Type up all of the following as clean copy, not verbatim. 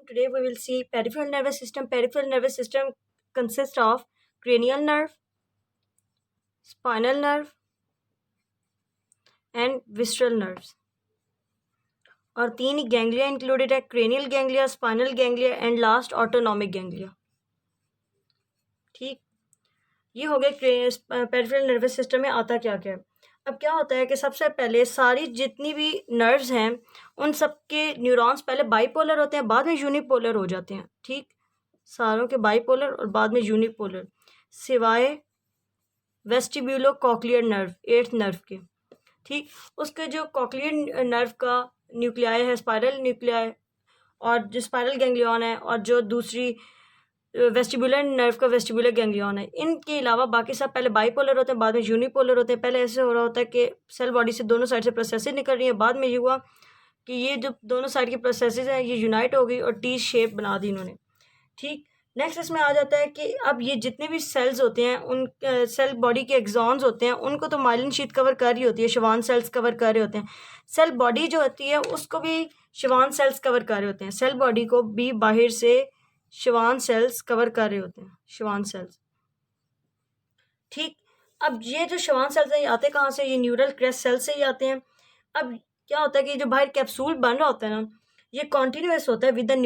Today we will see peripheral nervous system. Peripheral nervous system consists of cranial nerve, spinal nerve and visceral nerves. और 3 ganglia included है, cranial ganglia, spinal ganglia and last autonomic ganglia. ठीक, ये हो गया peripheral nervous system में आता क्या क्या है. अब क्या होता है कि सबसे पहले सारी जितनी भी नर्व्स हैं उन सब के न्यूरॉन्स पहले बाईपोलर होते हैं, बाद में यूनिपोलर हो जाते हैं. ठीक, सारों के बाईपोलर और बाद में यूनिपोलर, सिवाय vestibulo cochlear nerve, 8th nerve के. ठीक, उसके जो कॉक्लियर नर्व का न्यूक्लियाई है स्पाइरल न्यूक्लियाई, और जो स्पाइरल गैंग्लियन है, और जो दूसरी वेस्टिबुलर नर्व का वेस्टिबुलर गैंग्लियन है. इनके अलावा बाकी सब पहले बाईपोलर होते हैं, बाद में यूनिपोलर होते हैं. पहले ऐसे हो रहा होता है कि सेल बॉडी से दोनों साइड से प्रोसेसेस निकल रही है, बाद में ये हुआ कि ये जो दोनों साइड की प्रोसेसेस हैं ये यूनाइट हो गई और टी शेप बना दी इन्होंने. ठीक, नेक्स्ट इसमें आ जाता है कि अब ये जितने भी सेल्स होते हैं उन सेल बॉडी के एक्सॉन्स होते हैं उनको तो माइलिन शीट कवर कर रही होती है, शवान सेल्स कवर कर रहे होते हैं. सेल बॉडी जो होती है उसको भी शवान सेल्स कवर कर रहे होते हैं. सेल बॉडी को भी बाहर से शवान सेल्स कवर कर रहे होते हैं, शवान सेल्स. ठीक, अब ये जो शवान सेल्स हैं ये आते कहाँ से? ये न्यूरल क्रेस्ट सेल से ही आते हैं. अब क्या होता है कि जो बाहर कैप्सूल बन रहा होता है ना, ये कॉन्टिन्यूस होता है with the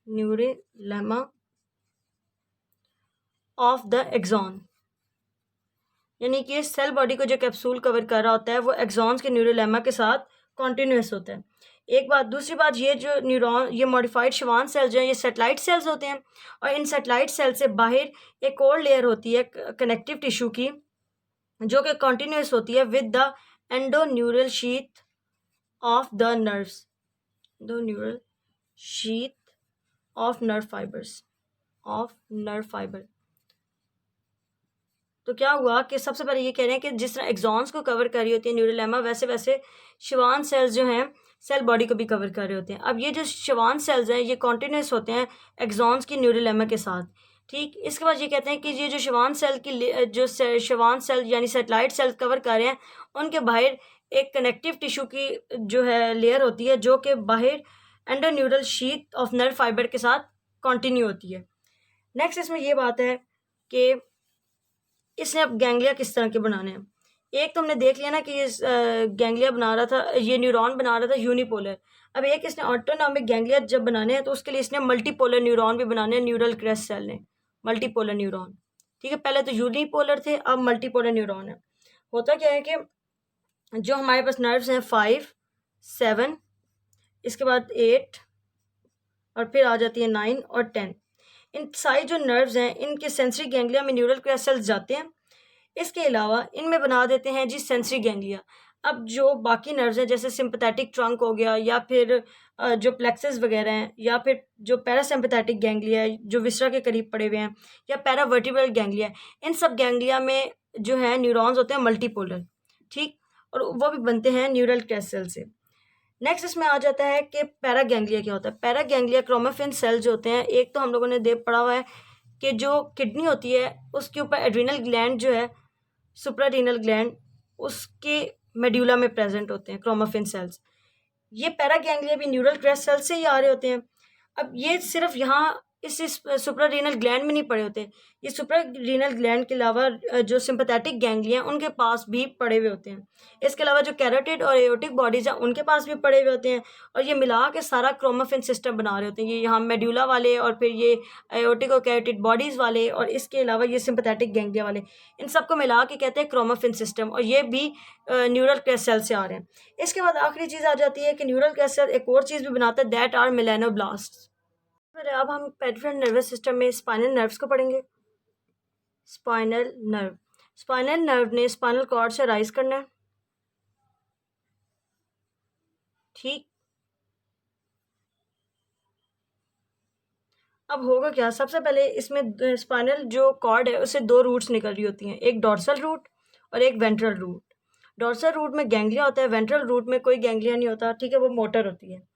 neurolemma of the axon. यानी कि सेल बॉडी को जो कैप्सूल कवर कर रहा होता है वो एक्सॉन्स के न्यूरोलेमा के साथ कॉन्टिन्यूस होता है. एक बात. दूसरी बात, ये जो न्यूरॉन, ये मॉडिफाइड शवान सेल्स जो हैं ये सेटेलाइट सेल्स होते हैं, और इन सेटेलाइट सेल से बाहर एक और लेयर होती है कनेक्टिव टिश्यू की जो कि कॉन्टिन्यूस होती है with the endoneural sheath of the nerves, neural sheath of nerve fibres, of nerve fibre. तो क्या हुआ कि सबसे पहले ये कह रहे हैं कि जिस तरह एक्सॉन्स को कवर कर रही होती है न्यूरोलेमा, वैसे वैसे शवान सेल्स जो हैं सेल बॉडी को भी कवर कर रहे होते हैं. अब ये जो शवान सेल्स हैं ये कॉन्टिन्यूस होते हैं एक्सॉन्स की न्यूरोलेमा के साथ. ठीक, इसके बाद ये कहते हैं कि ये जो शवान सेल की जो शवान सेल यानी सेटेलाइट सेल्स कवर कर रहे हैं उनके बाहर एक कनेक्टिव टिश्यू की जो है लेयर होती है जो कि बाहर एंडोन्यूरल शीथ ऑफ नर्व फाइबर के साथ कंटिन्यू होती है. नेक्स्ट इसमें ये बात है कि इसने अब गैंग्लिया किस तरह के बनाने हैं. एक तो हमने देख लिया ना कि ये गैंग्लिया बना रहा था, ये न्यूरॉन बना रहा था यूनिपोलर. अब एक इसने ऑटोनॉमिक गैंग्लिया जब बनाने हैं तो उसके लिए इसने मल्टीपोलर न्यूरॉन भी बनाने हैं. न्यूरल क्रेस्ट सेल ने मल्टीपोलर न्यूरॉन. ठीक है, पहले तो यूनिपोलर थे, अब मल्टीपोलर न्यूरॉन है. होता क्या है कि जो हमारे पास नर्व्स हैं 5, 7, इसके बाद 8 और फिर आ जाती है 9 और 10. इन सारी जो नर्व्स हैं इनके सेंसरी गैंग्लिया में न्यूरल क्रेस्ट सेल्स जाते हैं. इसके अलावा इनमें बना देते हैं जी सेंसरी गैंग्लिया. अब जो बाकी नर्व्स हैं जैसे सिंपैथेटिक ट्रंक हो गया, या फिर जो प्लेक्सस वगैरह हैं, या फिर जो पैरासिम्पैथेटिक गैंग्लिया है जो विसरा के करीब पड़े हुए हैं, या पैरावर्टिब्रल गैंग्लिया, इन सब गैंग्लिया में जो है न्यूरॉन्स होते हैं मल्टीपोलर. ठीक, और वो भी बनते हैं न्यूरल क्रेस्ट सेल से. नेक्स्ट इसमें आ जाता है कि पैरागैंग्लिया क्या होता है. पैरागैंग्लिया क्रोमोफिन सेल जो होते हैं, एक तो हम लोगों ने पढ़ा हुआ है कि जो किडनी होती है उसके ऊपर एड्रिनल ग्लैंड जो है, सुप्रारीनल ग्लैंड, उसके मेड्यूला में प्रेजेंट होते हैं क्रोमोफिन सेल्स. ये पैरागैंग्लिया भी न्यूरल क्रेस्ट सेल से ही आ रहे होते हैं. अब ये सिर्फ यहाँ इस सुप्रारीनल ग्लैंड में नहीं पड़े होते, ये सुप्रारीनल ग्लैंड के अलावा जो सिंपैथेटिक गैंग्लिया हैं उनके पास भी पड़े हुए होते हैं. इसके अलावा जो कैरोटिड और एओटिक बॉडीज़ हैं उनके पास भी पड़े हुए होते हैं, और ये मिला के सारा क्रोमोफिन सिस्टम बना रहे होते हैं. ये यहाँ मेड्यूला वाले, और फिर ये एओटिक और कैरोटिड बॉडीज़ वाले, और इसके अलावा ये सिंपैथेटिक गैंग्लिया वाले, इन सबको मिला के कहते हैं क्रोमोफिन सिस्टम, और ये भी न्यूरल क्रेस्ट सेल से आ रहे हैं. इसके बाद आखिरी चीज़ आ जाती है कि न्यूरल क्रेस्ट सेल एक और चीज़ भी बनाता है, दैट आर मेलानोब्लास्ट. फिर अब हम पेरिफेरल नर्वस सिस्टम में स्पाइनल नर्व्स को पढ़ेंगे. स्पाइनल नर्व, स्पाइनल नर्व ने स्पाइनल कॉर्ड से राइज करना है. ठीक, अब होगा क्या, सबसे पहले इसमें स्पाइनल जो कॉर्ड है उससे 2 रूट्स निकल रही होती हैं, एक डॉर्सल रूट और एक वेंट्रल रूट. डॉर्सल रूट में गैंग्लिया होता है, वेंट्रल रूट में कोई गैंग्लिया नहीं होता. ठीक है, वो मोटर होती है.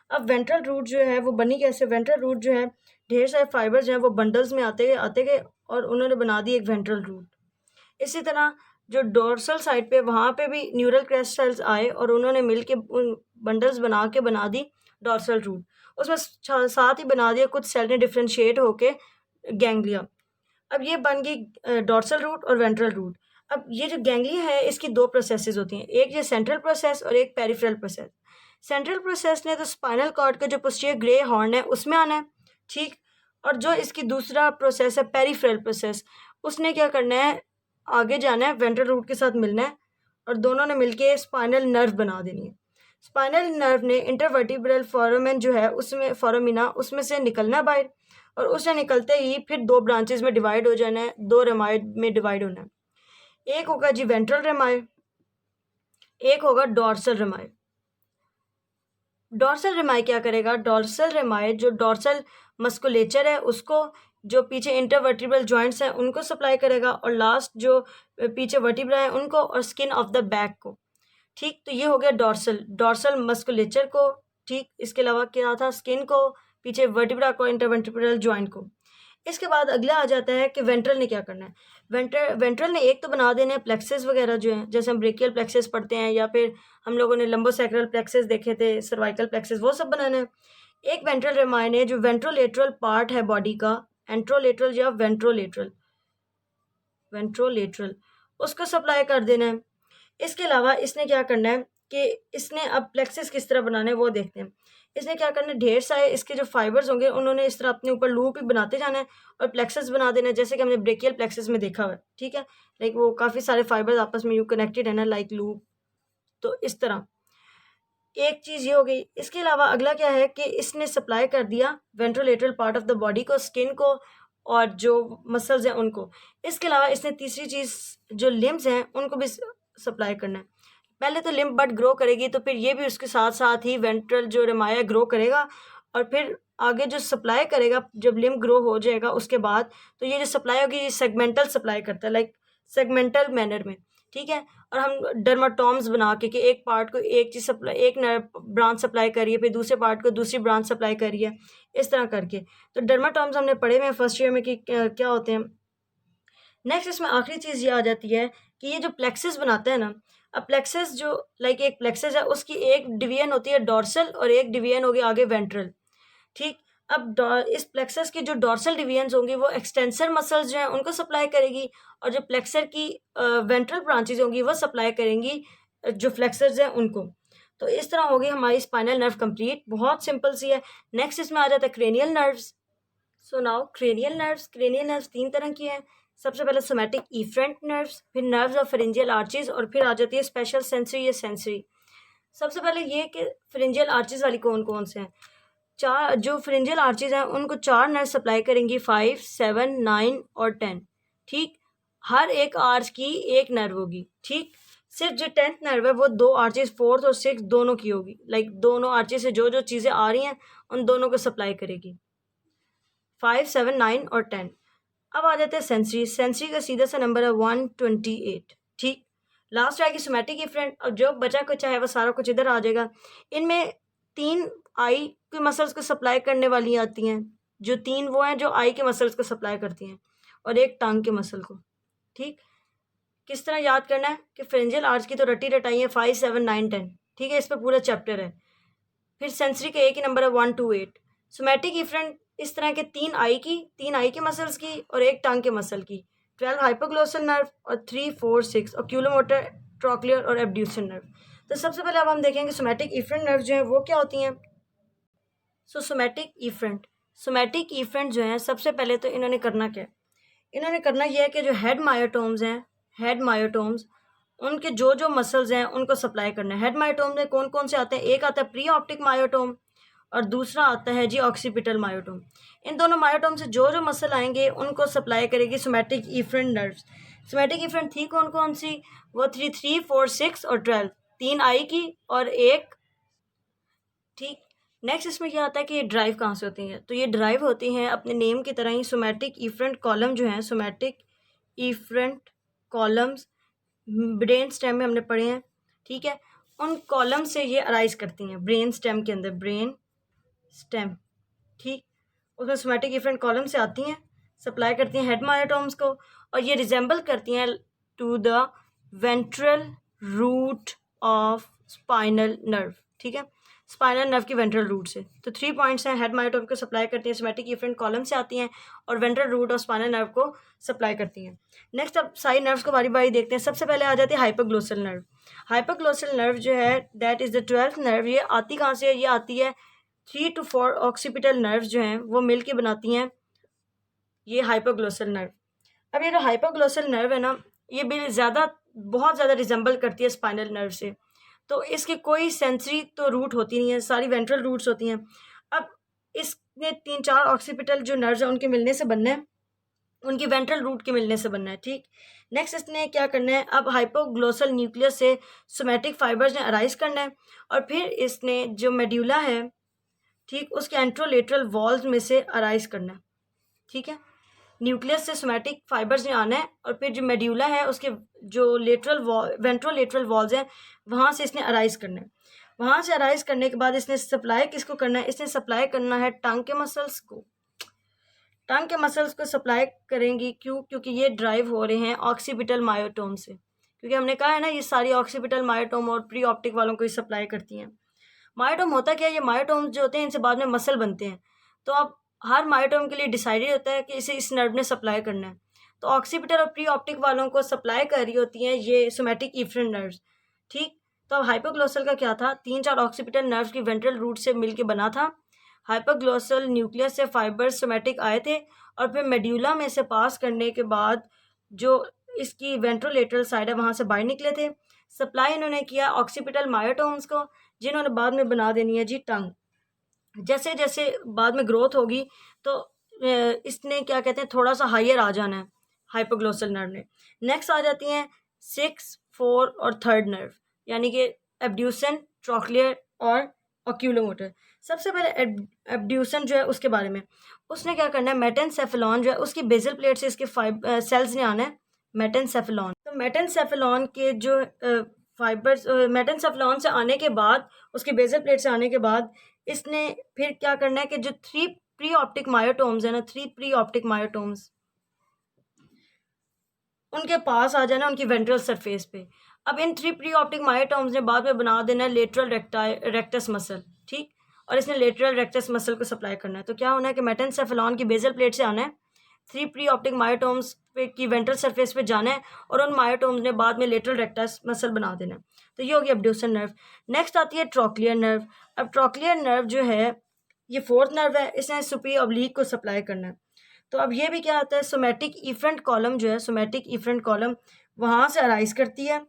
अब वेंट्रल रूट जो है वो बनी कैसे? वेंट्रल रूट जो है ढेर सारे फाइबर्स जो हैं वो बंडल्स में आते गए और उन्होंने बना दी एक वेंट्रल रूट. इसी तरह जो डोर्सल साइड पे वहाँ पे भी न्यूरल क्रेस्ट सेल्स आए और उन्होंने मिल के उन बंडल्स बना दी डोर्सल रूट, उसमें साथ ही बना दिया कुछ सेल ने डिफ्रेंशिएट होके गैंग्लिया। अब ये बन गई डॉर्सल रूट और वेंट्रल रूट। अब ये जो गैंग्लिया है इसकी दो प्रोसेसेस होती हैं, एक ये सेंट्रल प्रोसेस और एक पेरिफेरल प्रोसेस। सेंट्रल प्रोसेस ने तो स्पाइनल कॉर्ड का जो पोस्टीरियर ग्रे हॉर्न है उसमें आना है, ठीक। और जो इसकी दूसरा प्रोसेस है पेरिफेरल प्रोसेस, उसने क्या करना है, आगे जाना है, वेंट्रल रूट के साथ मिलना है और दोनों ने मिलके स्पाइनल नर्व बना देनी है। स्पाइनल नर्व ने इंटरवर्टिब्रल फोरामेन जो है उसमें फोरामिना उसमें से निकलना है बाहर, और उससे निकलते ही फिर दो ब्रांचेस में डिवाइड हो जाना है, दो रेमाइड में डिवाइड होना है। एक होगा जी वेंट्रल रेमाइड, एक होगा डॉर्सल रेमाइड। डॉर्सल रेमाइड क्या करेगा, डॉर्सल रेमाइड जो डॉर्सल मस्कुलेचर है उसको, जो पीछे इंटरवर्टिब्रल जॉइंट्स हैं उनको सप्लाई करेगा, और लास्ट जो पीछे वर्टिब्रा है उनको, और स्किन ऑफ द बैक को, ठीक। तो ये हो गया डॉर्सल मस्कुलेचर को, ठीक। इसके अलावा क्या था, स्किन को, पीछे वर्टिब्रा को, इंटरवर्टिब्रल जॉइंट को। इसके बाद अगला आ जाता है कि वेंट्रल ने क्या करना है। वेंट्रल ने एक तो बना देने हैं प्लेक्सेस वगैरह जो हैं, जैसे हम ब्रेकियल प्लेक्सेस पढ़ते हैं या फिर हम लोगों ने लंबोसैक्रल प्लेक्सेस देखे थे, सर्वाइकल प्लेक्सेस, वो सब बनाना है। एक वेंट्रल रेमाइन है जो वेंट्रोलेटरल पार्ट है बॉडी का, एंट्रोलेटरल या वेंट्रोलेटरल, उसको सप्लाई कर देना है। इसके अलावा इसने क्या करना है कि इसने अब प्लेक्सेस किस तरह बनाने हैं वो देखते हैं। इसने क्या करना है, ढेर सारे इसके जो फाइबर्स होंगे उन्होंने इस तरह अपने ऊपर लूप ही बनाते जाना है और प्लेक्सेस बना देना है, जैसे कि हमने ब्रेकियल प्लेक्सेस में देखा हुआ है, ठीक है। लाइक वो काफ़ी सारे फाइबर्स आपस में यू कनेक्टेड है ना, लाइक लूप। तो इस तरह एक चीज़ ये हो गई। इसके अलावा अगला क्या है कि इसने सप्लाई कर दिया ventrolateral part of the body को, स्किन को और जो मसल्स हैं उनको। इसके अलावा इसने तीसरी चीज़ जो लिम्स हैं उनको भी सप्लाई करना है। पहले तो लिम्ब बट ग्रो करेगी, तो फिर ये भी उसके साथ साथ ही वेंट्रल जो रेमाया ग्रो करेगा, और फिर आगे जो सप्लाई करेगा जब लिम्ब ग्रो हो जाएगा उसके बाद, तो ये जो सप्लाई होगी ये सेगमेंटल सप्लाई करता है, लाइक सेगमेंटल मैनर में, ठीक है। और हम डर्माटोम्स बना के कि एक पार्ट को एक चीज़ सप्लाई, एक ब्रांच सप्लाई करिए, फिर दूसरे पार्ट को दूसरी ब्रांच सप्लाई करिए, इस तरह करके। तो डर्माटोम्स हमने पढ़े हुए हैं फर्स्ट ईयर में कि क्या होते हैं। नेक्स्ट इसमें आखिरी चीज़ ये आ जाती है कि ये जो प्लेक्सेस बनाता है ना, अब प्लेक्सेस जो लाइक एक प्लेक्सेस है उसकी एक डिवीजन होती है डॉर्सल और एक डिवीजन होगी आगे वेंट्रल, ठीक। अब इस प्लेक्सस की जो डॉर्सल डिवीजन्स होंगी वो एक्सटेंसर मसल्स जो हैं उनको सप्लाई करेगी, और जो प्लेक्सर की वेंट्रल ब्रांचेज होंगी वो सप्लाई करेंगी जो फ्लेक्सर्स हैं उनको। तो इस तरह होगी हमारी स्पाइनल नर्व कंप्लीट, बहुत सिंपल सी है। नेक्स्ट इसमें आ जाता है cranial nerves. So now cranial nerves तीन तरह की हैं। सबसे पहले सोमैटिक इफरेंट नर्व्स, फिर नर्व्स ऑफ फेरेंजियल आर्चेज, और फिर आ जाती है स्पेशल सेंसरी या सेंसरी। सबसे पहले ये कि फेरेंजियल आर्चेज वाली कौन कौन से हैं। चार जो फ्रिंजियल आर्चेज हैं उनको चार नर्व सप्लाई करेंगी, 5, 7, 9 और 10, ठीक। हर एक आर्च की एक नर्व होगी, ठीक। सिर्फ जो 10th नर्व है वो दो आर्चेज 4th और 6th दोनों की होगी, लाइक दोनों आर्चेज से जो जो चीज़ें आ रही हैं उन दोनों को सप्लाई करेगी, 5, 7, 9 और 10। अब आ जाते हैं सेंसरी का सीधा सा नंबर है 128, ठीक। लास्ट आएगी सोमैटिक इफरेंट। अब जो बचा कुछ है वो सारा कुछ इधर आ जाएगा। इनमें 3 आई के मसल्स को सप्लाई करने वाली आती हैं, जो 3 वो हैं जो आई के मसल्स को सप्लाई करती हैं, और एक टांग के मसल को, ठीक। किस तरह याद करना है कि फ्रेंजियल आर्च की तो रटी रटाई है 5, 7, 9, 10, ठीक है, इस पर पूरा चैप्टर है। फिर सेंसरी का एक ही नंबर है 1 to 8। सोमैटिक इफरेंट इस तरह के 3 आई के मसल्स की और एक टांग के मसल की, 12 हाइपोग्लोसल नर्व और 3, 4, 6 ऑक्यूलोमोटर, ट्रॉक्लियर और एब्ड्यूसन नर्व। तो सबसे पहले अब हम देखेंगे सोमैटिक इफरेंट नर्व जो हैं वो क्या होती हैं। सो सोमैटिक इफरेंट जो हैं सबसे पहले तो इन्होंने करना क्या है, इन्होंने करना यह है कि जो हेड मायोटोम्स उनके जो जो मसल्स हैं उनको सप्लाई करना है। हेड मायोटोम में कौन कौन से आते हैं, एक आता है प्री ऑप्टिक मायोटोम और दूसरा आता है जी ऑक्सीपिटल मायोटोम। इन दोनों मायोटोम से जो जो मसल आएंगे उनको सप्लाई करेगी somatic efferent nerves. Somatic efferent थी कौन कौन सी, वो 3, 3, 4, 6 और 12, 3 आई की और एक, ठीक। नेक्स्ट इसमें क्या आता है कि ये ड्राइव कहाँ से होती हैं, तो ये ड्राइव होती हैं अपने नेम की तरह ही, सोमैटिक इफरेंट कॉलम जो हैं, somatic efferent columns brain stem में हमने पढ़े हैं, ठीक है। उन कॉलम से ये अराइज करती हैं ब्रेन स्टेम के अंदर, ब्रेन स्टेम, ठीक। उसमें सोमैटिक इफरेंट कॉलम से आती हैं, सप्लाई करती हैं हेड मायोटोम्स को, और ये रिजेंबल करती हैं to the ventral root of spinal nerve, ठीक है। स्पाइनल नर्व की वेंट्रल रूट से। तो 3 पॉइंट्स हैं, हेड मायोटोम को सप्लाई करती हैं, सोमैटिक इफरेंट कॉलम से आती हैं और वेंट्रल रूट और स्पाइनल नर्व को सप्लाई करती हैं। नेक्स्ट अब सारी नर्व्स को बारी बारी देखते हैं। सबसे पहले आ जाती है हाइपोग्लोसल नर्व। हाइपोग्लोसल नर्व जो है that is the 12th nerve. ये आती कहाँ से है? ये आती है 3 to 4 ऑक्सीपिटल नर्व जो हैं वो मिल के बनाती हैं ये हाइपोग्लोसल नर्व। अब ये जो हाइपोग्लोसल नर्व है ना, ये भी बहुत ज़्यादा रिजेंबल करती है स्पाइनल नर्व से। तो इसकी कोई सेंसरी तो रूट होती नहीं है, सारी वेंट्रल रूट्स होती हैं। अब इसने 3-4 ऑक्सीपिटल जो नर्व्स हैं उनके मिलने से बनना है, उनकी वेंट्रल रूट के मिलने से बनना है, ठीक। नेक्स्ट इसने क्या करना है, अब हाइपोग्लोसल न्यूक्लियस से सोमैटिक फाइबर्स ने अराइज करना है और फिर इसने जो मेड्यूला है, ठीक, उसके एंट्रोलेटरल वॉल्स में से अराइज करना है, ठीक है। न्यूक्लियस से सोमैटिक फाइबर्स ने आना है और फिर जो मेड्यूला है उसके जो वेंट्रोलेटरल वॉल्स हैं वहाँ से इसने अराइज करना है। वहाँ से अराइज करने के बाद इसने सप्लाई किसको करना है? इसने सप्लाई करना है टंग के मसल्स को। टंग के मसल्स को सप्लाई करेंगी, क्यों? क्योंकि ये ड्राइव हो रहे हैं ऑक्सीपिटल मायोटोम से, क्योंकि हमने कहा है ना ये सारी ऑक्सीपिटल मायोटोम और प्री ऑप्टिक वालों को ही सप्लाई करती हैं। मायोटोम होता क्या है? ये मायोटोम जो होते हैं इनसे बाद में मसल बनते हैं। तो अब हर मायोटोम के लिए डिसाइडेड होता है कि इसे इस नर्व ने सप्लाई करना है। तो ऑक्सीपिटल और प्री ऑप्टिक वालों को सप्लाई कर रही होती हैं ये सोमैटिक इफरेंट नर्व्स, ठीक। तो अब हाइपोग्लोसल का क्या था? 3-4 ऑक्सीपिटल नर्व्स की वेंट्रल रूट से मिलके बना था। हाइपोग्लोसल न्यूक्लियस से फाइबर्स सोमैटिक आए थे और फिर मेड्यूला में से पास करने के बाद जो इसकी वेंट्रोलेटरल साइड है वहाँ से बाहर निकले थे। सप्लाई इन्होंने किया ऑक्सीपिटल मायोटोम्स को, जिन्होंने बाद में बना देनी है जी टंग। जैसे जैसे बाद में ग्रोथ होगी तो इसने क्या कहते हैं थोड़ा सा हायर आ जाना है हाइपोग्लोसल नर्व ने। नेक्स्ट आ जाती हैं 6, 4 और 3rd नर्व, यानी कि एब्ड्यूसन, ट्रोक्लियर और ऑक्यूलोमोटर। सबसे पहले एब्ड्यूसन जो है उसके बारे में, उसने क्या करना है, मेटेनसेफेलॉन जो है उसकी बेजल प्लेट से इसके सेल्स ने आना है मेटेनसेफेलॉन। तो मेटेनसेफेलॉन के जो फाइबर्स मेटेनसेफेलॉन से आने के बाद, उसकी बेजल प्लेट से आने के बाद इसने फिर क्या करना है कि जो 3 प्री ऑप्टिक मायोटोम्स है ना, 3 प्री ऑप्टिक मायोटोम्स उनके पास आ जाना उनकी वेंट्रल सरफेस पे। अब इन 3 प्री ऑप्टिक मायोटोम्स ने बाद में बना देना है लेटरल रेक्टस मसल, ठीक। और इसने लेटरल रेक्टस मसल को सप्लाई करना है। तो क्या होना है कि मेटेनसेफेलॉन की बेजल प्लेट से आना है, 3 प्री ऑप्टिक मायोटोम्स पे की वेंट्रल सरफेस पे जाना है और उन मायोटोम्स ने बाद में लेटरल रेक्टस मसल बना देना है। तो ये होगी एब्ड्यूसन नर्व। नेक्स्ट आती है ट्रोक्लियर नर्व। अब ट्रोक्लियर नर्व जो है ये 4th नर्व है, इसने सुपीरियर ऑब्लिक को सप्लाई करना है। तो अब ये भी क्या आता है, सोमैटिक इफरेंट कॉलम जो है, सोमैटिक इफरेंट कॉलम वहाँ से अराइज करती है।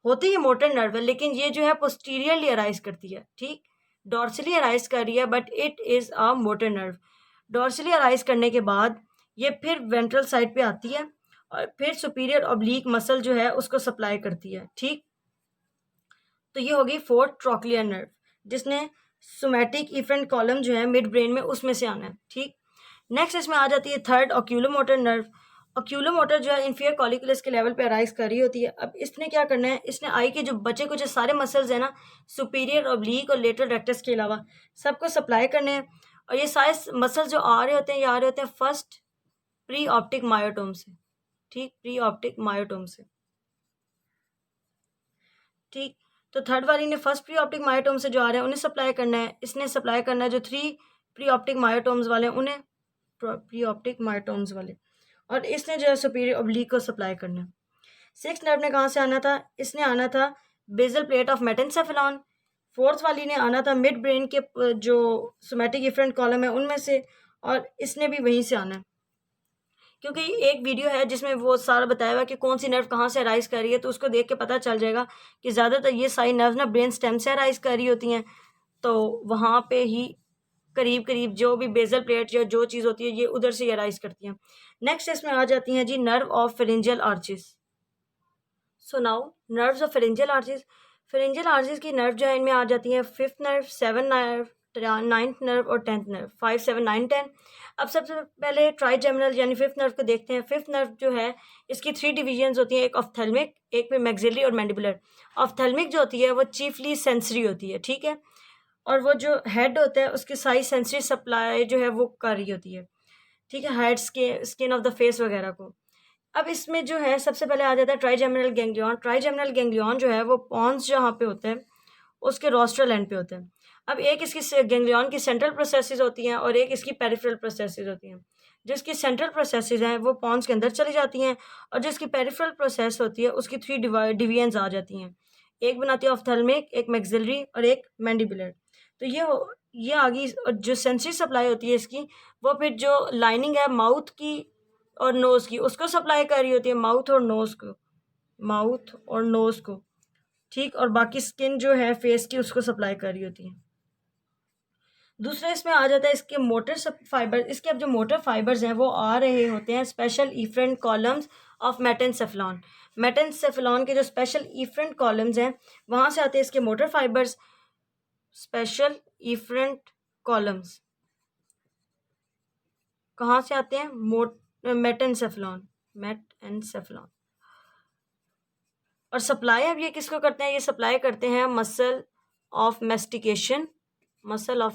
होती है मोटर नर्व है, लेकिन ये जो है पोस्टीरियरली अराइज करती है, ठीक। डॉर्सली अराइज कर रही है but it is a motor nerve. Dorsally arise करने के बाद ये फिर वेंट्रल साइड पे आती है और फिर सुपीरियर ऑब्लिक मसल जो है उसको सप्लाई करती है, ठीक। तो ये होगी 4th ट्रोक्लियर नर्व, जिसने सोमैटिक इफरेंट कॉलम जो है मिड ब्रेन में उसमें से आना है, ठीक। नेक्स्ट इसमें आ जाती है 3rd ऑक्यूलोमोटर नर्व। ऑक्यूलोमोटर जो है इन्फीरियर कॉलिकुलस के लेवल पे अराइज कर रही होती है। अब इसने क्या करना है, इसने आई के जो बचे कुछ सारे मसल्स हैं ना, सुपीरियर ऑब्लिक और लेटरल रेक्टस के अलावा सबको सप्लाई करने हैं। और ये सारे मसल्स जो आ रहे होते हैं, ये आ रहे होते हैं फर्स्ट प्री ऑप्टिक मायोटोम से, ठीक, प्री ऑप्टिक मायोटोम से, ठीक। तो 3rd वाली ने फर्स्ट प्री ऑप्टिक मायोटोम से जो आ रहे हैं उन्हें सप्लाई करना है। इसने सप्लाई करना है जो 3 प्री ऑप्टिक मायोटोम्स वाले हैं उन्हें, प्री ऑप्टिक मायोटोम्स वाले, और इसने जो है सुपीरियर ऑब्लिक को सप्लाई करना है। 6th नर्व ने कहाँ से आना था, इसने आना था बेजल प्लेट ऑफ मेटेनसेफेलॉन। 4th वाली ने आना था मिड ब्रेन के जो सोमैटिक इफरेंट कॉलम है उनमें से, और इसने भी वहीं से आना है। क्योंकि एक वीडियो है जिसमें वो सारा बताया हुआ कि कौन सी नर्व कहाँ से अराइज कर रही है, तो उसको देख के पता चल जाएगा कि ज़्यादातर ये सारी नर्व ना ब्रेन स्टेम से अराइज कर रही होती हैं। तो वहाँ पे ही करीब करीब जो भी बेजल प्लेट या जो चीज़ होती है ये उधर से अराइज करती हैं। नेक्स्ट इसमें आ जाती हैं जी nerve of pharyngeal arches. So now nerves of pharyngeal arches. Pharyngeal arches की नर्व जो है इनमें आ जाती हैं 5th nerve, 7th nerve, 9th nerve और 10th नर्व। 5, 7, 9, 10। अब सबसे पहले ट्राइजेमिनल यानी 5th नर्व को देखते हैं। 5th नर्व जो है इसकी 3 डिवीजन्स होती हैं, एक ऑफ्थेल्मिक, एक में मैक्सिलरी और मैंडिबुलर। ऑफ्थेल्मिक जो होती है वो चीफली सेंसरी होती है, ठीक है, और वो जो हेड होता है उसकी सारी सेंसरी सप्लाई जो है वो कर रही होती है, ठीक है, head, skin of the face वगैरह को। अब इसमें जो है सबसे पहले आ जाता है ट्राइजेमिनल गैंग्लियन। ट्राइजेमिनल गैंग्लियन जो है वो पॉन्स जहाँ पे होते हैं उसके रोस्ट्रल एंड पे होते हैं। अब एक इसकी गैंग्लियन की सेंट्रल प्रोसेसेस होती हैं और एक इसकी पेरिफेरल प्रोसेसेस होती हैं। जिसकी सेंट्रल प्रोसेसेस हैं वो पॉन्स के अंदर चली जाती हैं और जिसकी पेरिफेरल प्रोसेस होती है उसकी 3 डिवीजन्स आ जाती हैं। एक बनाती है ऑफ्थेल्मिक, एक मैक्सिलरी और एक मैंडिबुलर। तो ये आ गई। और जो सेंसरी सप्लाई होती है इसकी, वो फिर जो लाइनिंग है माउथ की और नोज़ की, उसको सप्लाई कर रही होती है, माउथ और नोज़ को, ठीक। और बाकी स्किन जो है फेस की, उसको सप्लाई कर रही होती है। दूसरा इसमें आ जाता है इसके मोटर फाइबर। इसके अब जो मोटर फाइबर्स हैं वो आ रहे होते हैं स्पेशल इफरेंट कॉलम्स ऑफ मेटेनसेफलॉन। मेटेनसेफलॉन के जो स्पेशल इफरेंट कॉलम्स हैं वहाँ से आते हैं इसके motor fibres. Special efferent columns कहाँ से आते हैं? मेटेनसेफलॉन। और सप्लाई अब ये किसको करते हैं? ये सप्लाई करते हैं मसल ऑफ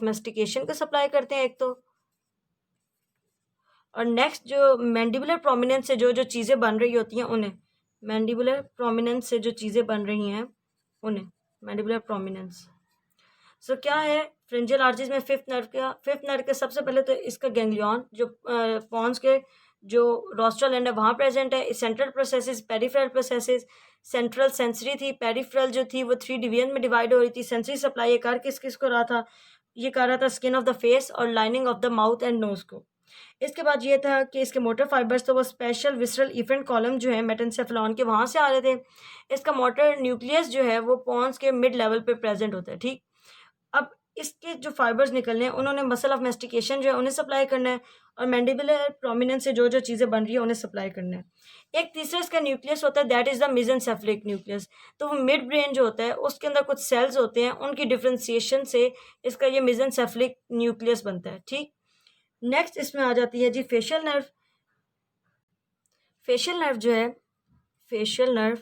मेस्टिकेशन को सप्लाई करते हैं एक तो। और नेक्स्ट जो मैंडिबुलर प्रोमिनेंस से जो चीज़ें बन रही होती हैं उन्हें, मैंडिबुलर प्रोमिनेंस। सो क्या है फ्रिंजियल आर्चेज में? फिफ्थ नर्व का सबसे पहले तो इसका गैंग्लियन जो पॉन्स के जो रोस्ट्रल एंड है वहाँ प्रेजेंट है। Central processes, peripheral processes. Central sensory थी, पेरिफेरल जो थी वो 3 डिवीजन में डिवाइड हो रही थी। सेंसरी सप्लाई ये कर किस को रहा था? ये कर रहा था स्किन ऑफ द फेस और lining of the mouth and nose को। इसके बाद ये था कि इसके मोटर फाइबर्स तो वो स्पेशल विसरल इफरेंट कॉलम जो है मेटेनसेफलॉन के वहाँ से आ रहे थे। इसका मोटर न्यूक्लियस जो है वो पॉन्स के मिड लेवल पे प्रेजेंट होता है, ठीक। अब इसके जो फाइबर्स निकलने हैं उन्होंने मसल ऑफ मेस्टिकेशन जो है उन्हें सप्लाई करना है और मैंडिबुलर प्रोमिनेंस से जो चीज़ें बन रही है उन्हें सप्लाई करना है। एक तीसरा इसका न्यूक्लियस होता है, दैट इज़ द मेसेनसेफलिक न्यूक्लियस। तो वो मिड ब्रेन जो होता है उसके अंदर कुछ सेल्स होते हैं, उनकी डिफ्रेंसिएशन से इसका ये मेसेनसेफलिक न्यूक्लियस बनता है, ठीक। नेक्स्ट इसमें आ जाती है जी फेशियल नर्व। फेशियल नर्व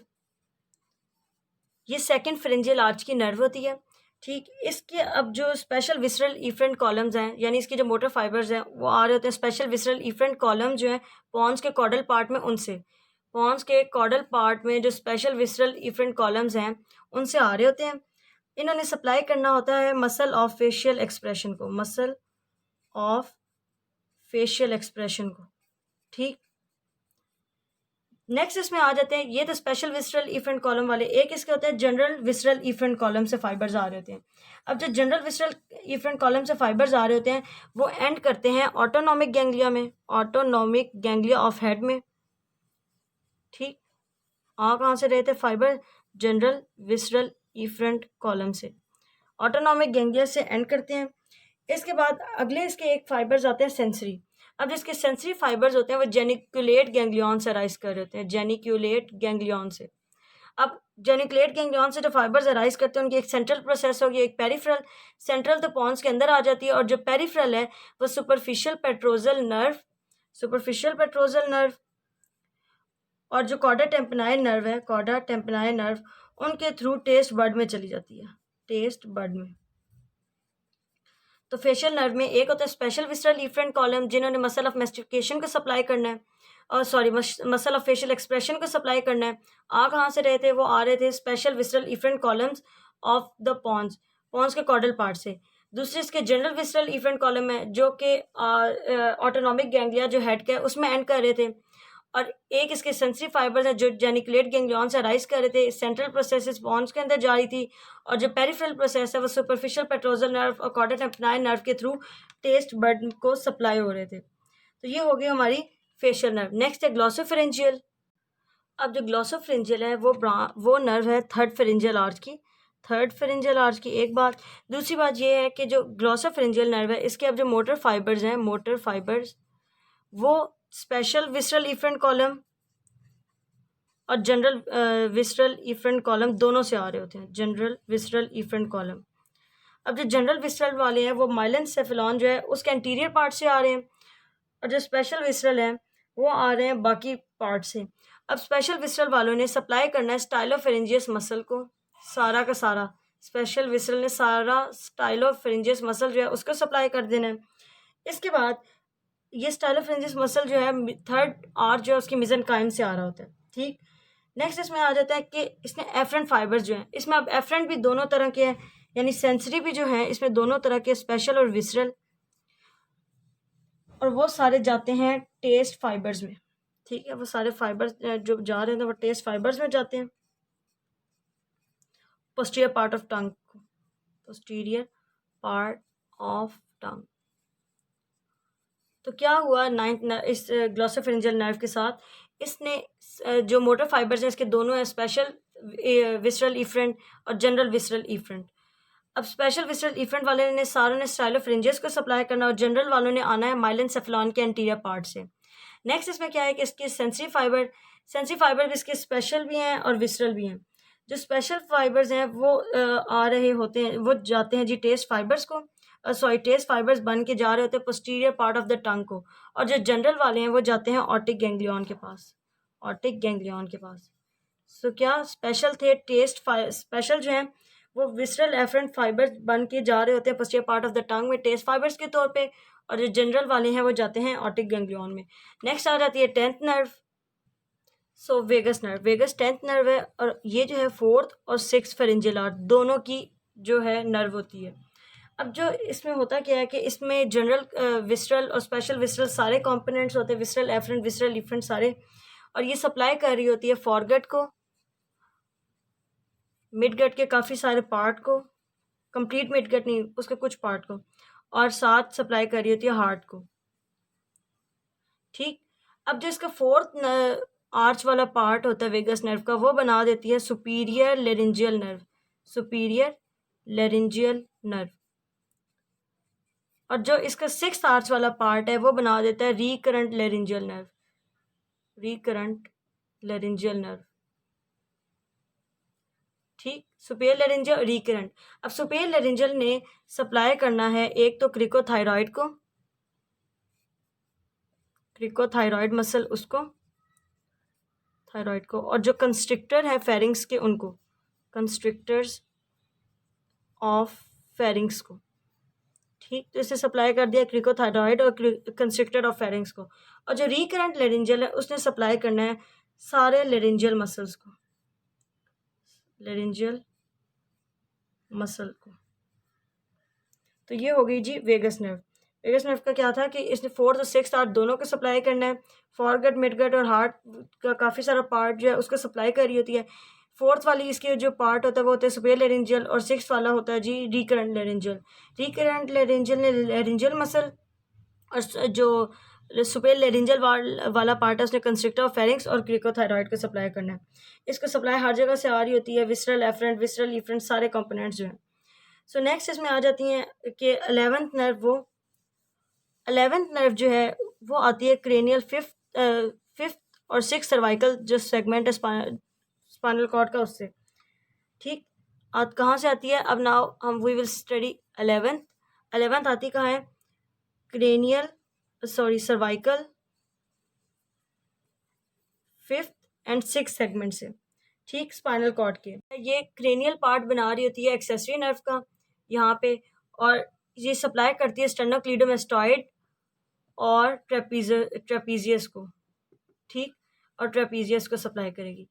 ये सेकंड फ्रिंजियल आर्च की नर्व होती है, ठीक। इसके अब जो स्पेशल विसरल इफरेंट कॉलम्स हैं, यानी इसके जो मोटर फाइबर्स हैं वो आ रहे होते हैं स्पेशल विसरल इफरेंट कॉलम जो है पॉन्स के कॉडल पार्ट में, पॉन्स के कॉडल पार्ट में जो स्पेशल विसरल इफरेंट कॉलम्स हैं उनसे आ रहे होते हैं। इन्होंने सप्लाई करना होता है मसल ऑफ फेशियल एक्सप्रेशन को, ठीक। नेक्स्ट इसमें आ जाते हैं, ये तो स्पेशल विसरल इफरेंट कॉलम वाले। एक इसके होते हैं जनरल विसरल इफरेंट कॉलम से फाइबर्स आ रहे होते हैं। अब जो जनरल विसरल इफरेंट कॉलम से फाइबर्स आ रहे होते हैं वो एंड करते हैं ऑटोनॉमिक गैंग्लिया ऑफ हेड में, ठीक। कहाँ से रहे थे fibre? General visceral efferent column से, ऑटोनॉमिक गैंग्लिया से एंड करते हैं। इसके बाद अगले इसके एक फाइबर्स आते हैं सेंसरी। अब जिसके सेंसरी फाइबर्स होते हैं वो जेनिकुलेट गैंग्लियन से अराइज कर रहे होते हैं, जेनिकुलेट गैंग्लियन से। अब जेनिकुलेट गैंग्लियन से जो फाइबर्स अराइज करते हैं उनकी एक सेंट्रल प्रोसेस होगी, एक पेरिफेरल। सेंट्रल तो पॉन्स के अंदर आ जाती है और जो पेरिफेरल है वो सुपरफिशियल पेट्रोजल नर्व और जो कॉडा टेम्पनाई नर्व उनके थ्रू टेस्ट बड में चली जाती है, तो फेशियल नर्व में एक होता है स्पेशल विसरल इफरेंट कॉलम जिन्होंने मसल ऑफ मेस्टिकेशन को सप्लाई करना है, और मसल ऑफ फेशियल एक्सप्रेशन को सप्लाई करना है। कहाँ से रहे थे? वो आ रहे थे special visceral efferent columns of the pons के कॉडल पार्ट से। दूसरे इसके जनरल विसरल इफरेंट कॉलम है जो कि ऑटोनॉमिक गैंग्लिया जो हेड का है उसमें एंड कर रहे थे। और एक इसके सेंसरी फाइबर्स है जो जेनिकुलेट गैंग्लियन से राइज कर रहे थे, सेंट्रल प्रोसेसेस पॉन्स के अंदर जा रही थी, और जो पेरिफेरल प्रोसेस है वो सुपरफिशियल पेट्रोजल नर्व और कॉडा टेम्पनाई नर्व के थ्रू टेस्ट बड को सप्लाई हो रहे थे। तो ये हो गई हमारी फेशियल नर्व। नेक्स्ट है ग्लॉसोफिरेंजियल। अब जो ग्लॉसोफिरेंजियल है वो नर्व है थर्ड फेरेंजियल आर्च की एक बात। दूसरी बात ये है कि जो ग्लॉसोफिरेंजियल नर्व है इसके अब जो मोटर फाइबर्स वो स्पेशल विसरल इफरेंट कॉलम और जनरल विसरल इफरेंट कॉलम दोनों से आ रहे होते हैं, जनरल विसरल इफरेंट कॉलम। अब जो जनरल विसरल वाले हैं वो माइलेनसेफेलॉन जो है उसके एंटीरियर पार्ट से आ रहे हैं, और जो स्पेशल विसरल हैं वो आ रहे हैं बाकी पार्ट से। अब स्पेशल विसरल वालों ने सप्लाई करना है स्टाइलोफेरेंजियस मसल को, सारा का सारा। स्पेशल विसरल ने सारा स्टाइलोफेरेंजियस मसल जो है उसको सप्लाई कर देना है। इसके बाद ये स्टाइलोफेरेंजियस मसल जो है थर्ड आर्च जो है उसकी मेसेनकाइम से आ रहा होता है, ठीक। नेक्स्ट इसमें आ जाता है कि इसमें एफरेंट फाइबर्स जो हैं, इसमें अब एफरेंट भी दोनों तरह के हैं, यानी सेंसरी भी जो है इसमें दोनों तरह के स्पेशल और विसरल, और वो सारे जाते हैं टेस्ट फाइबर्स में। ठीक है, वो सारे फाइबर्स जो जा रहे हैं वो टेस्ट फाइबर्स में जाते हैं। Posterior part of tongue, posterior part of tongue. तो क्या हुआ इस ग्लॉसोफेरिंजियल नर्व के साथ, इसने जो मोटर फाइबर्स हैं इसके दोनों है स्पेशल विसरल इफरेंट और जनरल विसरल इफरेंट। अब स्पेशल विसरल इफरेंट वाले ने सारों ने स्टाइलोफिरिंजियस को सप्लाई करना और जनरल वालों ने आना है माइलेनसेफेलॉन के एंटीरियर पार्ट से। नेक्स्ट इसमें क्या है कि इसके सेंसरी फाइबर भी इसके स्पेशल भी हैं और विसरल भी हैं। जो स्पेशल फाइबर्स हैं वो आ रहे होते हैं, वो जाते हैं जी टेस्ट फाइबर्स को, टेस्ट फाइबर्स बन के जा रहे होते हैं posterior part of the tongue को, और जो जनरल वाले हैं वो जाते हैं ऑप्टिक गैंग्लियन के पास, ऑप्टिक गैंग्लियन के पास। सो क्या स्पेशल थे स्पेशल जो हैं वो विसरल एफरेंट फाइबर्स बन के जा रहे होते हैं posterior part of the tongue में टेस्ट फाइबर्स के तौर पे, और जो जनरल वाले हैं वो जाते हैं ऑप्टिक गैंग्लियन में। नेक्स्ट आ जाती है 10th nerve. So vagus nerve, vagus 10th nerve है, और ये जो है 4th और 6th फेरिंजियल आर्ट दोनों की जो है नर्व होती है। अब जो इसमें होता क्या है कि इसमें जनरल विसरल और स्पेशल विसरल सारे कंपोनेंट्स होते हैं, विसरल एफरेंट विसरल इफरेंट सारे, और ये सप्लाई कर रही होती है फॉरगट को, मिडगट के काफ़ी सारे पार्ट को, कंप्लीट मिडगट नहीं उसके कुछ पार्ट को, और साथ सप्लाई कर रही होती है हार्ट को। ठीक, अब जो इसका 4th आर्च वाला पार्ट होता है वेगस नर्व का, वो बना देती है superior laryngeal nerve, superior laryngeal nerve, और जो इसका 6th आर्च वाला पार्ट है वो बना देता है recurrent laryngeal nerve, recurrent laryngeal nerve. ठीक, सुपेरियर लेरिंजियल रिकरेंट। अब सुपेरियर लेरिंजियल ने सप्लाई करना है एक तो क्रिकोथायरॉइड को, क्रिकोथायरॉइड मसल उसको, थायरॉइड को, और जो कंस्ट्रिक्टर है फेरिंग्स के उनको, कंस्ट्रिक्टर्स ऑफ फेरिंग्स को। ठीक, तो इसे सप्लाई कर दिया क्रिकोथायरॉइड और कंस्ट्रिक्टर ऑफ फेरिंग्स को, और जो रिकरेंट लेरिंजियल है उसने सप्लाई करना है सारे लेरिंजियल मसल्स को, लेरिंजियल मसल को। तो ये हो गई जी वेगस नर्व। वेगस नर्व का क्या था कि इसने 4th और 6th आर्ट दोनों को सप्लाई करना है, फॉरगट मिडगट और हार्ट का काफ़ी सारा पार्ट जो है उसको सप्लाई कर रही होती है। 4th वाली इसके जो पार्ट होता है वो होता है सुपेरियर लेरिंजियल, और 6th वाला होता है जी रिकरेंट लेरिंजियल। रिकरेंट लेरिंजियल ने लेरिंजियल मसल, और जो सुपेरियर लेरिंजियल वाला पार्ट है उसने कंस्ट्रिक्टर ऑफ फेरिंग्स और क्रिकोथायरॉइड को सप्लाई करना है। इसको सप्लाई हर जगह से आ रही होती है, विसरल एफरेंट विसरल इफरेंट सारे कंपोनेंट्स जो हैं। सो नेक्स्ट इसमें आ जाती हैं कि 11th नर्व, वो 11th नर्व जो है वो आती है क्रेनियल 5th और 6th सर्वाइकल जो सेगमेंट है स्पाइनल कॉर्ड का उससे। ठीक, कहाँ से आती है? अब नाउ हम वी विल स्टडी 11th आती कहाँ है? Cranial cervical 5th and 6th segment से। ठीक, स्पाइनल कॉर्ड के ये क्रेनियल पार्ट बना रही होती है एक्सेसरी नर्व का यहाँ पे, और ये सप्लाई करती है स्टेर्नोक्लीडोमास्टॉइड और ट्रेपीजियस को। ठीक, और ट्रेपीजियस को सप्लाई करेगी।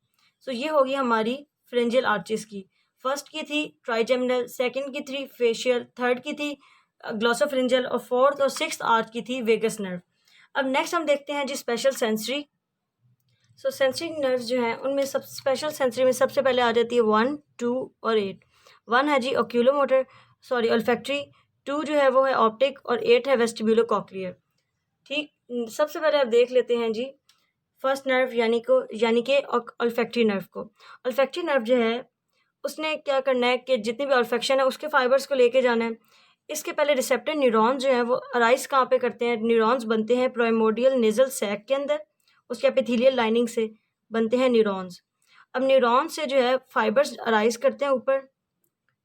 सो ये होगी हमारी फ्रेंजियल आर्चेस की। फर्स्ट की थी ट्राइजेमिनल, सेकंड की थी फेशियल, थर्ड की थी ग्लॉसोफ्रेंजियल, और 4th और 6th आर्च की थी वेगस नर्व। अब नेक्स्ट हम देखते हैं जी स्पेशल सेंसरी। सो सेंसरी नर्व्स जो हैं उनमें सब स्पेशल सेंसरी में सबसे पहले आ जाती है 1, 2 और 8। 1 है जी ओक्यूलोमोटर ऑल्फैक्टरी, 2 जो है वो है ऑप्टिक, और 8 है वेस्टिब्यूलो कॉक्लियर। ठीक, सबसे पहले आप देख लेते हैं जी फर्स्ट नर्व यानी कि ऑल्फैक्टरी नर्व को। ऑल्फैक्टरी नर्व जो है उसने क्या करना है कि जितनी भी ऑल्फैक्शन है उसके फाइबर्स को लेके जाना है। इसके पहले रिसेप्टर न्यूरॉन्स जो हैं वो अराइज कहाँ पे करते हैं? न्यूरॉन्स बनते हैं प्राइमोर्डियल नेजल सैक के अंदर, उसके एपिथेलियल लाइनिंग से बनते हैं न्यूरॉन्स। अब न्यूरॉन्स से जो है फाइबर्स अराइज करते हैं ऊपर।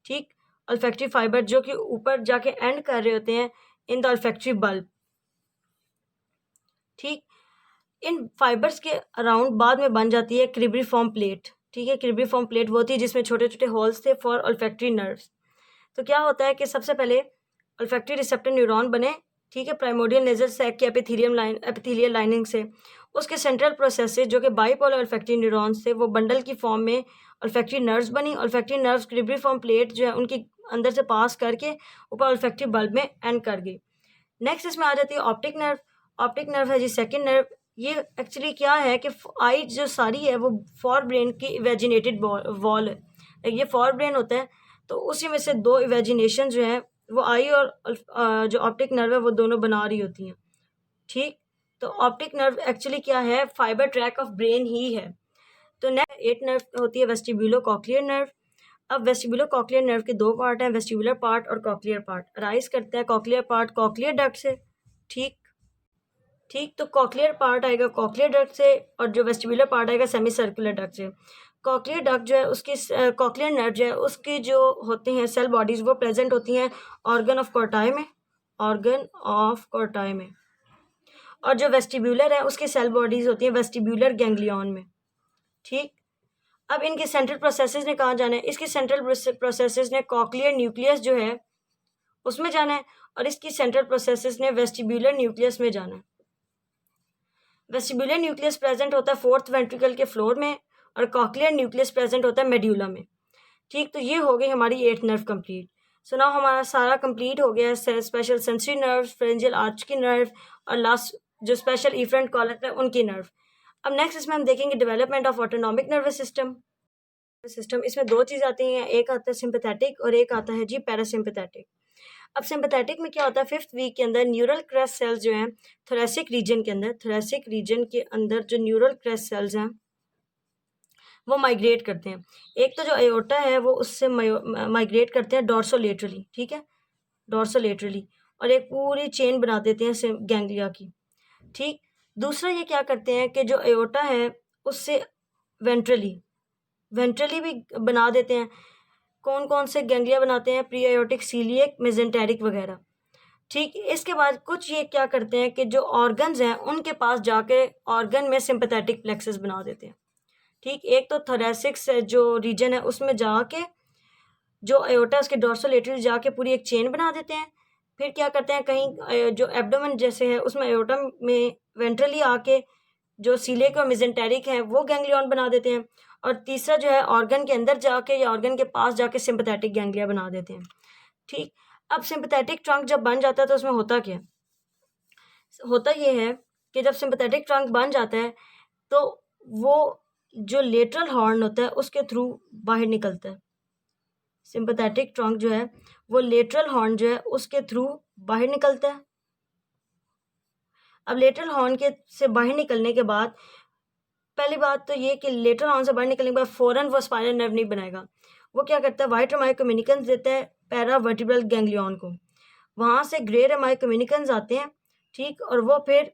ठीक, ऑल्फैक्टरी फाइबर जो कि ऊपर जाके एंड कर रहे होते हैं इन द ऑल्फैक्टरी बल्ब। ठीक, इन फाइबर्स के अराउंड बाद में बन जाती है क्रिब्रिफॉर्म प्लेट। ठीक है, क्रिब्रिफॉर्म प्लेट वो थी जिसमें छोटे छोटे होल्स थे फॉर ऑल्फैक्टरी नर्व्स। तो क्या होता है कि सबसे पहले ऑल्फैक्टरी रिसेप्टर न्यूरॉन बने, ठीक है, प्राइमोर्डियल नेजल सैक के एपिथेलियल लाइनिंग से। उसके सेंट्रल प्रोसेस से जो कि बाइपोलर ऑल्फैक्टरी न्यूरॉन्स थे वो बंडल की फॉर्म में ऑल्फैक्टरी नर्व्स बनी। ऑल्फैक्टरी नर्व्स क्रिब्रिफॉर्म प्लेट जो है उनकी अंदर से पास करके ऊपर ओल्फैक्टरी बल्ब में एंड कर गई। नेक्स्ट इसमें आ जाती है ऑप्टिक नर्व। ऑप्टिक नर्व है जी सेकंड नर्व। ये एक्चुअली क्या है कि आई जो सारी है वो फॉर ब्रेन की इवेजिनेटेड वॉल है। ये फॉर ब्रेन होता है, तो उसी में से दो इवेजिनेशन जो है वो आई और जो ऑप्टिक नर्व है वो दोनों बना रही होती हैं। ठीक, तो ऑप्टिक नर्व एक्चुअली क्या है, फाइबर ट्रैक ऑफ ब्रेन ही है। तो नेक्स्ट 8 नर्व होती है वेस्टिब्यूलो कॉक्लियर नर्व। अब वेस्टिब्यूलो कॉक्लियर नर्व के दो पार्ट हैं, वेस्टिबुलर पार्ट और कॉक्लियर पार्ट। राइज करता है कॉक्लियर पार्ट कॉक्लियर डक्ट से। ठीक ठीक, तो कॉक्लियर पार्ट आएगा कॉक्लियर डक्ट से और जो वेस्टिबुलर पार्ट आएगा सेमी सर्कुलर डक्ट से। कॉक्लियर डक्ट जो है उसकी कॉक्लियर नर्व जो है उसकी जो होते हैं सेल बॉडीज वो प्रेजेंट होती हैं ऑर्गन ऑफ कोर्टाई में, ऑर्गन ऑफ कोर्टाई में। और जो वेस्टिब्यूलर है उसकी सेल बॉडीज होती हैं वेस्टिब्यूलर गैंग्लियन में। ठीक, अब इनके सेंट्रल प्रोसेसेस ने कहाँ जाना है, इसके सेंट्रल प्रोसेसेस ने कॉक्लियर न्यूक्लियस जो है उसमें जाना है और इसकी सेंट्रल प्रोसेसेस ने वेस्टिब्यूलर न्यूक्लियस में जाना है। वेस्टिब्यूलर न्यूक्लियस प्रेजेंट होता है फोर्थ वेंट्रिकल के फ्लोर में और कॉक्लियर न्यूक्लियस प्रेजेंट होता है मेड्यूला में। ठीक, तो ये हो गई हमारी 8 नर्व कंप्लीट। सो नाउ हमारा सारा कंप्लीट हो गया है, special sensory nerve, pharyngeal arch की नर्व और लास्ट जो स्पेशल इफरेंट कॉलर है उनकी नर्व। अब नेक्स्ट इसमें हम देखेंगे development of autonomic nervous system. इसमें दो चीज़ आती हैं, एक आता है सिंपैथेटिक और एक आता है जी पैरासिम्पैथेटिक। अब सिंपैथेटिक में क्या होता है, 5th वीक के अंदर न्यूरल क्रेस्ट सेल्स जो हैं थोरेसिक रीजन के अंदर, थोरेसिक रीजन के अंदर जो न्यूरल क्रेस्ट सेल्स हैं वो माइग्रेट करते हैं। एक तो जो एओर्टा है वो उससे माइग्रेट करते हैं डॉर्सोलेटरली, ठीक है, डॉर्सोलेटरली, और एक पूरी चेन बना देते हैं गैंग्लिया की। ठीक, दूसरा ये क्या करते हैं कि जो एओर्टा है उससे वेंट्रली भी बना देते हैं। कौन कौन से गैंग्लिया बनाते हैं, प्री एओर्टिक, सीलिएक, मेजेंटेरिक वगैरह। ठीक, इसके बाद कुछ ये क्या करते हैं कि जो ऑर्गन्स हैं उनके पास जाके ऑर्गन में सिंपैथेटिक प्लेक्सस बना देते हैं। ठीक, एक तो थोरेसिक से जो रीजन है उसमें जाके जो एओर्टा उसके डॉर्सोलेटरल जाके पूरी एक चेन बना देते हैं। फिर क्या करते हैं, कहीं जो एब्डोमेन जैसे है उसमें एओर्टा में वेंट्रली आके जो सीलिएक और मेजेंटेरिक है वो गैंग्लियन बना देते हैं। और तीसरा जो है ऑर्गन के अंदर जाके या ऑर्गन के पास जाके सिंपैथेटिक गैंग्लिया बना देते हैं। ठीक, अब सिंपैथेटिक ट्रंक जब बन जाता है तो उसमें होता क्या है, होता ये है कि जब सिंपैथेटिक ट्रंक बन जाता है तो वो जो लेटरल हॉर्न होता है उसके थ्रू बाहर निकलता है। सिंपैथेटिक ट्रंक जो है वो लेटरल हॉर्न जो है उसके थ्रू बाहर निकलता है। अब लेटरल हॉर्न के से बाहर निकलने के बाद पहली बात तो ये कि लेटरल हॉर्न से बाहर निकलने के बाद फ़ौरन वो स्पाइनल नर्व नहीं बनाएगा। वो क्या करता है, वाइट रेमाई कम्युनिकेंस देता है पैरावर्टिब्रल गैंग्लियन को, वहाँ से ग्रे रेमाई कम्युनिकेंस आते हैं। ठीक, और वो फिर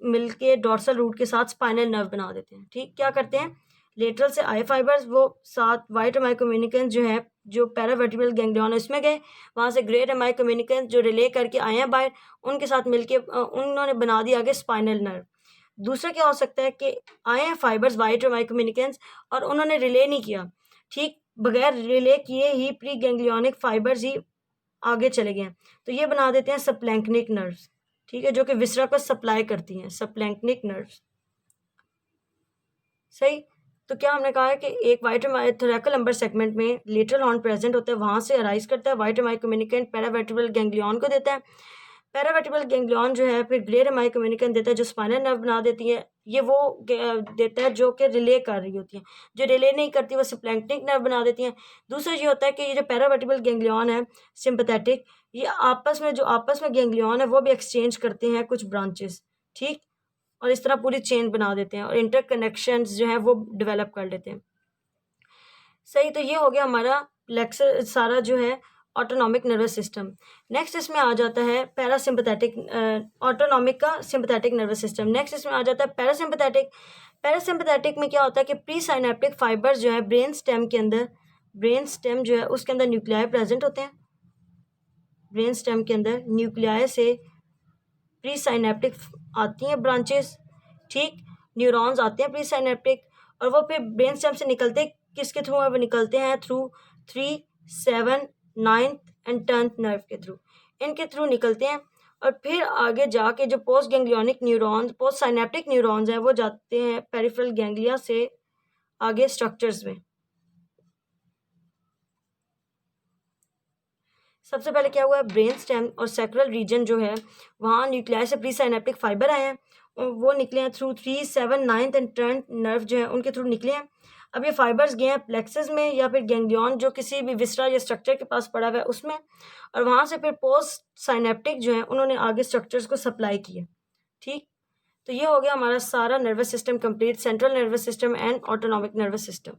मिलके डॉर्सल रूट के साथ स्पाइनल नर्व बना देते हैं। ठीक, क्या करते हैं, लेटरल से आई फाइबर्स वो साथ वाइट रेमाई कम्युनिकेंस जो है जो पैरावर्टिब्रल गैंग्लियन है उसमें गए, वहाँ से ग्रे रेमाई कम्युनिकेंस जो रिले करके आए हैं बाहर, उनके साथ मिलके उन्होंने बना दिया आगे स्पाइनल नर्व। दूसरा क्या हो सकता है कि आए हैं फाइबर्स वाइट रेमाई कम्युनिकेंस और उन्होंने रिले नहीं किया। ठीक, बगैर रिले किए ही प्री गैंग्लियनिक फाइबर्स ही आगे चले गए हैं, तो ये बना देते हैं सप्लैंक्निक नर्व्स। ठीक है, जो कि विसरा को सप्लाई करती हैं, सप्लैंक्निक नर्व्स। सही, तो क्या हमने कहा है कि एक वाइट थोरैकल लंबर सेगमेंट में लेटरल हॉर्न प्रेजेंट होता है, वहाँ से अराइज करता है, वाइट रेमाई कम्युनिकेंट पैरावर्टिब्रल गैंग्लियन को देता है। पैरावर्टिब्रल गैंग्लियन जो है फिर ग्रे रेमाई कम्युनिकेंट देता है जो स्पाइनल नर्व बना देती है। ये वो देता है जो कि रिले कर रही होती है, जो रिले नहीं करती वो सिप्लैंक्टिक नर्व बना देती हैं। दूसरा ये होता है कि ये जो पैरावर्टिब्रल गैंग्लियन है सिंपैथेटिक, ये आपस में गैंग्लियन है वो भी एक्सचेंज करते हैं कुछ ब्रांचेस। ठीक, और इस तरह पूरी चेन बना देते हैं और इंटरकनेक्शंस जो हैं वो डेवलप कर लेते हैं। सही, तो ये हो गया हमारा लेक्चर सारा जो है ऑटोनॉमिक नर्वस सिस्टम। नेक्स्ट इसमें आ जाता है पैरासिम्पैथेटिक, ऑटोनॉमिक का सिंपैथेटिक नर्वस सिस्टम। नेक्स्ट इसमें आ जाता है पैरासिम्पैथेटिक। पैरासिम्पैथेटिक में क्या होता है कि प्री साइनेप्टिक फाइबर्स जो है ब्रेन स्टेम के अंदर, ब्रेन स्टेम जो है उसके अंदर न्यूक्लियाई प्रेजेंट होते हैं। ब्रेन स्टेम के अंदर न्यूक्लियाई से प्री साइनेप्टिक आती हैं ब्रांचेस। ठीक, न्यूरॉन्स आते हैं प्री साइनेप्टिक और वो फिर ब्रेन स्टेम से निकलते किसके थ्रू है, वो निकलते हैं through 3, 7, 9th and 10th nerve के थ्रू, इनके थ्रू निकलते हैं। और फिर आगे जाके जो post ganglionic neurons, post synaptic neurons हैं वो जाते हैं पेरिफेरल गैंग्लिया से आगे स्ट्रक्चर्स में। सबसे पहले क्या हुआ है, ब्रेन स्टेम और सैक्रल रीजन जो है वहाँ न्यूक्लियाई से प्री साइनेप्टिक फाइबर आए हैं, और वो निकले हैं थ्रू 3, 7, 9 एंड 10 नर्व जो है उनके थ्रू निकले हैं। अब ये फाइबर्स गए हैं प्लेक्सस में या फिर गैंग्लियन जो किसी भी विसरा या स्ट्रक्चर के पास पड़ा हुआ है उसमें, और वहाँ से फिर पोस्ट साइनेप्टिक जो है उन्होंने आगे स्ट्रक्चर्स को सप्लाई किया। ठीक, तो ये हो गया हमारा सारा nervous system complete, central nervous system and autonomic nervous system.